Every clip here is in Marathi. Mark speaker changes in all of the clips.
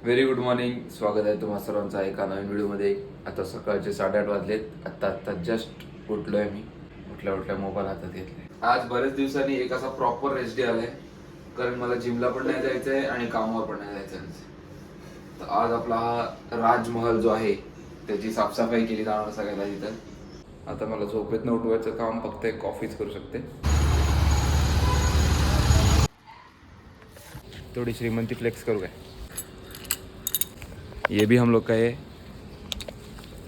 Speaker 1: Very good morning. स्वागत आहे तुम्हा सर्वांचा एका नवीन व्हिडिओमध्ये. आता सकाळचे 8:30 वाजलेत. आत्ता जस्ट उठलोय मी. उठल्या मोबाईल हातात घेतले. आज बरेच दिवसांनी एक असा प्रॉपर रेस्ट डे आलाय, कारण मला जिमला पण नाही जायचंय आणि कामावर पण नाही जायचंय. तर आज आपला हा राजमहल जो आहे त्याची साफसफाई केली जाणार सगळ्याला तिथं. आता मला झोपेतनं उठवायचं काम फक्त एक कॉफीच करू शकते. थोड़ी श्रीमंती फ्लेक्स करू काय? ये भी हम लोग का है,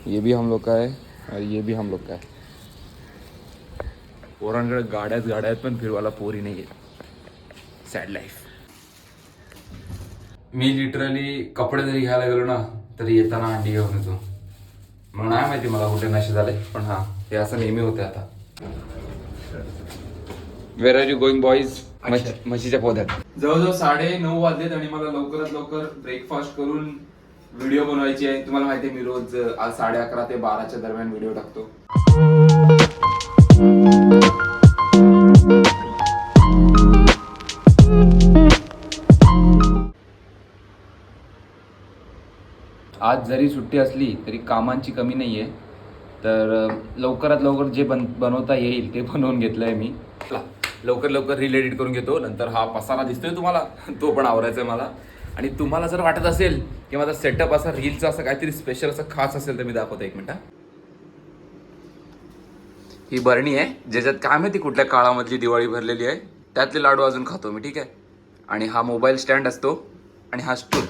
Speaker 1: ये भी हम लोग का है और ये भी हम लोग का है. पोरांकडे गाड्या आहेत पण फिरवायला पोरी नाही आहे. Sad life. मी लिटरली कपडे जरी घ्यायला गेलो ना तरी येताना अंडी घेऊन येतो. मग नाही माहिती मला कुठे नशे झाले, पण हा हे असं नेहमी होते आता. वेर आर यू गोइंग बॉईज? म्हशीच्या पोद्यात. जवळजवळ 9:30 वाजलेत आणि मला लवकरात लवकर ब्रेकफास्ट करून व्हिडिओ बनवायची आहे. तुम्हाला माहिती आहे मी रोज 11:30 ते 12च्या दरम्यान व्हिडिओ टाकतो. आज जरी सुट्टी असली तरी कामांची कमी नाही आहे, तर लवकरात लवकर जे बनवता येईल ते बनवून घेतलंय मी. लवकर रील एडिट करून घेतो. नंतर हा पसारा दिसतोय तुम्हाला तो पण आवरायचा आहे मला. आणि तुम्हाला जर वाटत असेल की माझा सेटअप असा रीलचा असं काहीतरी स्पेशल असं खास असेल तर मी दाखवतो. एक मिनिट. ही बरणी आहे ज्याच्यात काय माहिती कुठल्या काळामधली दिवाळी भरलेली आहे, त्यातले लाडू अजून खातो मी. ठीक आहे. आणि हा मोबाईल स्टँड असतो आणि हा स्टूल.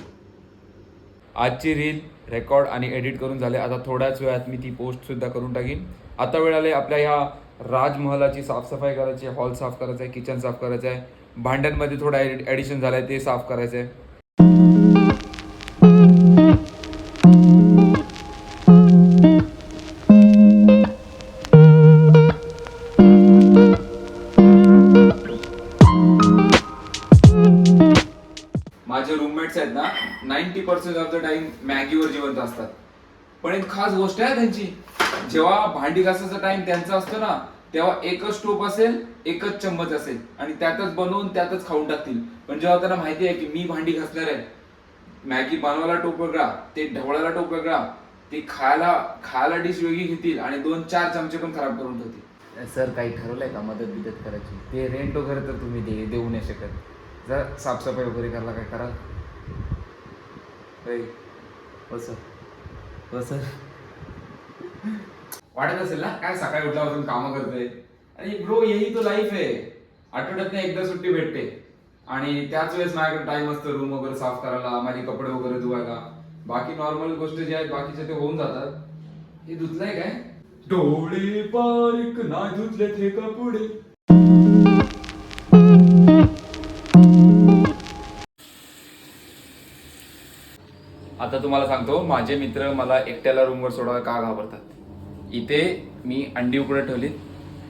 Speaker 1: आजची रील रेकॉर्ड आणि एडिट करून झाले. आता थोड्याच वेळात मी ती पोस्ट सुद्धा करून टाकीन. आता वेळ आले आपल्या ह्या राजमहलाची साफसफाई करायची आहे. हॉल साफ करायचा आहे, किचन साफ करायचं आहे, भांड्यांमध्ये थोडा ॲडिशन झालं आहे ते साफ करायचं आहे. माझे रूममेट्स आहेत ना 90% ऑफ द टाइम मॅगीवर जिवंत असतात. पण एक खास गोष्ट आहे त्यांची, जेव्हा भांडी घासायचा टाइम त्यांचा असतो ना तेव्हा एकच टोप असेल, एकच चम्मच असेल आणि त्यातच बनवून त्यातच खाऊन टाकतील. पण जेव्हा त्यांना माहिती आहे की मी भांडी घासणार आहे, मॅगी बनवायला टोप वेगळा, ते ढवळायला टोप वेगळा, ते खायला डिश वेगळी घेतील आणि 2-4 चमचे पण खराब करून ठेवतील. सर काही ठरवलंय का मदत बिदत करायची? ते रेंट वगैरे तर तुम्ही देऊ नाही शकत. जर साफसफाई वगैरे करायला काय करा. वाटत असेल ना काय सकाळी उठल्यापासून कामं करतोय. आणि ब्रो यही तो लाईफ आहे. आठवड्यातनं एकदा सुट्टी भेटते आणि त्याच वेळेस माझ्याकडे टाइम असतो रूम वगैरे साफ करायला, माझे कपडे वगैरे धुवायला. बाकी नॉर्मल गोष्टी जे आहेत बाकीचे ते होऊन जातात. हे धुतलंय काय? डोळे बारीक नाही धुतले ते कपडे. आता तुम्हाला सांगतो, माझे मित्र मला एकट्याला रूमवर सोडायला का घाबरतात. इथे मी अंडी उकडत ठेवली,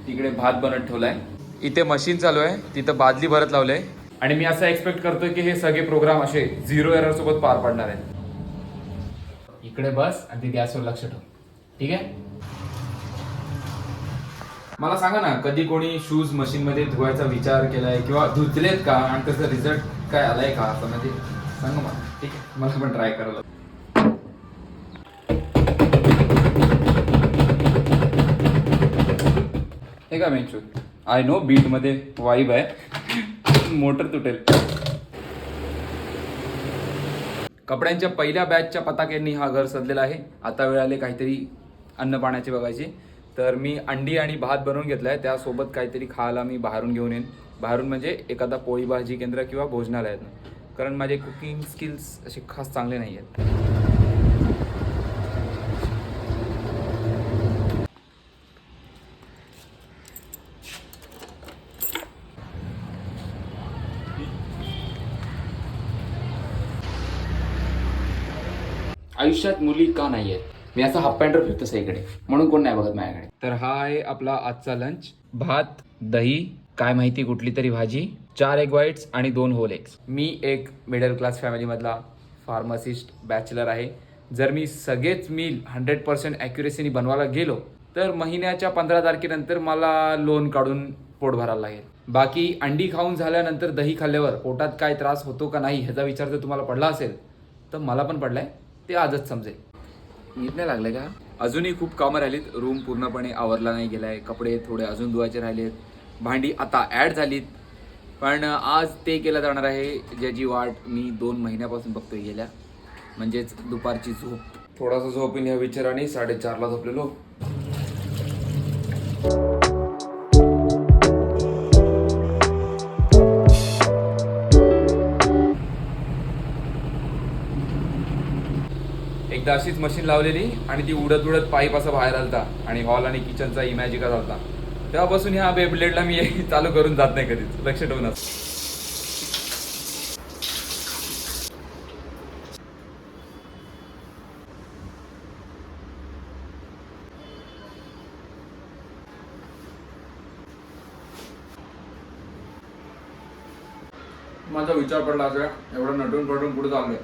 Speaker 1: तिकडे भात बनत ठेवलाय, इथे मशीन चालू आहे, तिथं बादली भरत लावलंय आणि मी असं एक्सपेक्ट करतोय की हे सगळे प्रोग्राम असे 0 एरर सोबत पार पडणार आहेत. इकडे बस आणि ते गॅसवर लक्ष ठेव. ठीक आहे. मला सांगा ना, कधी कोणी शूज मशीन मध्ये धुवायचा विचार केलाय किंवा धुतलेत का आणि त्याचा रिझल्ट काय आलाय का असं? म्हणजे सांगा मला. ठीक आहे, मला पण ट्राय करायला. हे का मेन्शू? आय नो बीट मध्ये वाईब आहे, मोटर तुटेल. कपड्यांच्या पहिल्या बॅचच्या पताक्यांनी हा घर सजलेला आहे. आता वेळ आले काहीतरी अन्न पाण्याचे बघायचे. तर मी अंडी आणि भात बनवून घेतलाय, त्यासोबत काहीतरी खायला मी बाहेरून घेऊन येईन. बाहेरून म्हणजे एखादा पोळी भाजी केंद्र किंवा भोजनालयातून, कारण माझे कुकिंग स्किल्स असे खास चांगले नाही आहेत. आयुष्यात मुली का नाही आहेत? मी असा हाफ पॅन्टवर फिरतो सगळीकडे, म्हणून कोण नाही बघत माझ्याकडे. तर हा आहे आपला आजचा लंच. भात, दही, काय माहिती कुठली तरी भाजी, 4 एग व्हाईट्स आणि 2 होल एग्स. मी एक मिडल क्लास फॅमिलीमधला फार्मासिस्ट बॅचलर आहे. जर मी सगळेच मील 100% ॲक्युरेसीने बनवायला गेलो तर महिन्याच्या 15 तारखेनंतर मला लोन काढून पोट भरायला लागेल. बाकी अंडी खाऊन झाल्यानंतर दही खाल्ल्यावर पोटात काय त्रास होतो का नाही ह्याचा विचार जर तुम्हाला पडला असेल तर मला पण पडलाय ते आजच समजेल. नीट नाही लागलंय का? अजूनही खूप कामं राहिलीत. रूम पूर्णपणे आवरला नाही गेलाय. कपडे थोडे अजून धुवायचे राहिलेत. भांडी आता ॲड झालीत. पण आज ते केलं जाणार आहे ज्याची वाट मी 2 महिन्यापासून बघतोय गेल्या, म्हणजेच दुपारची झोप. थोडासा झोपून या विचाराने 4:30ला झोपलेलो. एकदा अशीच मशीन लावलेली आणि ती उडत उडत पाईप असा बाहेर आलता आणि हॉल आणि किचनचा इमॅजिका झालता. तेव्हापासून ह्या बेब्लेडला मी चालू करून जात नाही कधीच, लक्ष ठेवूनच. माझा विचार पडला असं एवढं नटून पटून पुढे चाललोय,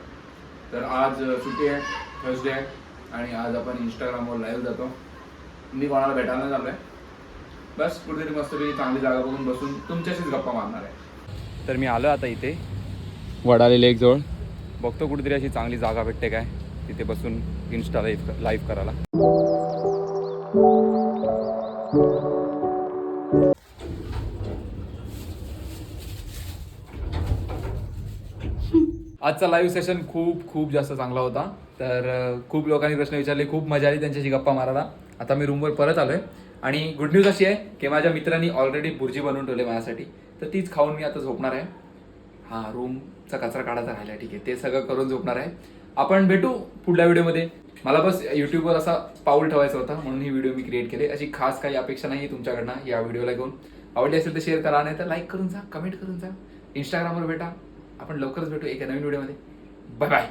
Speaker 1: तर आज सुट्टी आहे, थर्सडे आहे आणि आज आपण इंस्टाग्रामवर लाईव्ह जातो. मी कोणाला भेटायला चाललोय, बस कुठेतरी मस्तपैकी चांगली जागा बघून बसून तुमच्याशीच गप्पा मारणार आहे. तर मी आलो आता इथे वडाले लेक जवळ, बघतो कुठेतरी अशी चांगली जागा भेटते काय तिथे बसून इन्स्टा लाईव्ह करायला. आजचा लाईव्ह सेशन खूप जास्त चांगला होता. तर खूप लोकांनी प्रश्न विचारले, खूप मजा आली त्यांच्याशी गप्पा मारायला. आता मी रूमवर परत आलोय आणि गुड न्यूज अशी आहे की माझ्या मित्रांनी ऑलरेडी भुर्जी बनवून ठेवले माझ्यासाठी, तर तीच खाऊन मी आता झोपणार आहे. हां, रूमचा कचरा काढायचा राहिला, ठीक आहे, ते सगळं करून झोपणार आहे. आपण भेटू पुढल्या व्हिडिओमध्ये. मला बस यूट्यूबवर असा पाऊल ठेवायचा होता म्हणून ही व्हिडिओ मी क्रिएट केली. अशी खास काही अपेक्षा नाही तुमच्याकडनं या व्हिडिओला घेऊन. आवडली असेल तर शेअर करा, नाही तर लाईक करून जा, कमेंट करून जा. इंस्टाग्रामवर भेटा. आपण लवकरच भेटू एका नवीन व्हिडिओमध्ये. Bye bye.